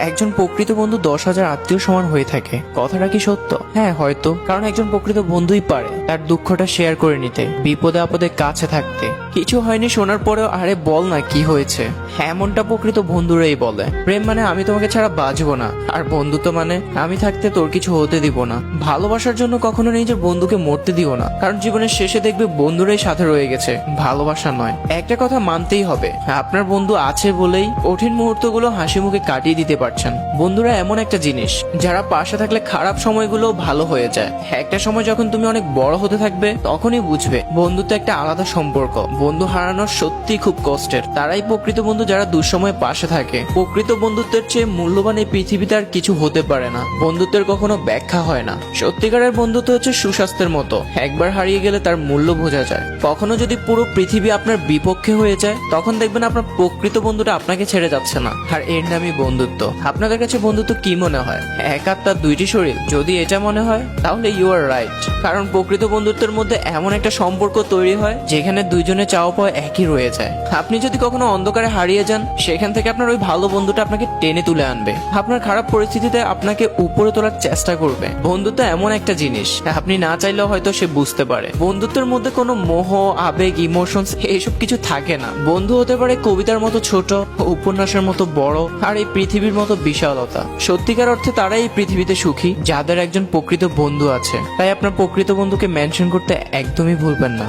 একজন প্রকৃত বন্ধু 10,000 আত্মীয় সমান হয়ে থাকে, কথাটা কি সত্য? হ্যাঁ হয়তো, কারণ একজন প্রকৃত বন্ধুই পারে তার দুঃখটা শেয়ার করে নিতে, বিপদে আপদে কাছে থাকতে। কিছু হয়নি শোনার পরেও আরে বল না কি হয়েছে, এমনটা প্রকৃত বন্ধুরাই বলে। প্রেম মানে আমি তোমাকে ছাড়া বাঁচবো না, আর বন্ধুত্ব মানে আমি থাকতে তোর কিছু হতে দিব না। ভালোবাসার জন্য কখনো নিজের বন্ধুকে মরতে দিও না, কারণ জীবনের শেষে দেখবে বন্ধুরাই সাথে রয়ে গেছে, ভালোবাসা নয়। একটা কথা মানতেই হবে, আপনার বন্ধু আছে বলেই কঠিন মুহূর্তগুলো হাসি মুখে কাটিয়ে দিতে পারছেন। বন্ধুরা এমন একটা জিনিস যারা পাশে থাকলে খারাপ সময়গুলো ভালো হয়ে যায়। একটা সময় যখন তুমি অনেক বড় হতে থাকবে তখনই বুঝবে বন্ধুত্ব একটা আলাদা সম্পর্ক। বন্ধু হারানো সত্যি খুব কষ্টের, তারাই প্রকৃত বন্ধু যারা দুঃসময়ে পাশে থাকে। প্রকৃত বন্ধুত্বের চেয়ে মূল্যবান এই পৃথিবীতে আর কিছু হতে পারে না। বন্ধুত্বের কখনো ব্যাখ্যা হয় না। সত্যিকারের বন্ধুত্ব হচ্ছে সুস্বাস্থ্যের মতো, একবার হারিয়ে গেলে তার মূল্য বোঝা যায়। কখনো যদি পুরো পৃথিবী আপনার বিপক্ষে হয়ে যায় তখন দেখবেন আপনার প্রকৃত বন্ধুটা আপনাকে ছেড়ে যাচ্ছে না, আর এর নামই বন্ধুত্ব। আপনাদের কাছে বন্ধুত্ব কি মনে হয়, এক আত্মার দুইটি শরীর? যদি এটা মনে হয় তাহলে ইউ আর রাইট, কারণ প্রকৃত বন্ধুত্বের মধ্যে এমন একটা সম্পর্ক তৈরি হয় যেখানে দুইজনের চাওয়া পাওয়া একই রয়ে যায়। আপনি যদি কখনো অন্ধকারে হারিয়ে যান, সেখান থেকে আপনার ওই ভালো বন্ধুটা আপনাকে টেনে তুলে আনবে, আপনার খারাপ পরিস্থিতিতে আপনাকে উপরে তোলার চেষ্টা করবে। বন্ধুত্ব এমন একটা জিনিস আপনি না চাইলেও হয়তো সে বুঝতে পারে। বন্ধুত্বের মধ্যে কোনো মোহ, আবেগ, ইমোশনস এইসব কিছু থাকে না। বন্ধু হতে পারে কবিতার মতো ছোট, উপন্যাসের মতো বড়, আর এই পৃথিবীর মতো বিশালতা। সত্যিকার অর্থে তারাই এই পৃথিবীতে সুখী যাদের একজন প্রকৃত বন্ধু আছে। তাই আপনার প্রকৃত বন্ধুকে মেনশন করতে একদমই ভুলবেন না।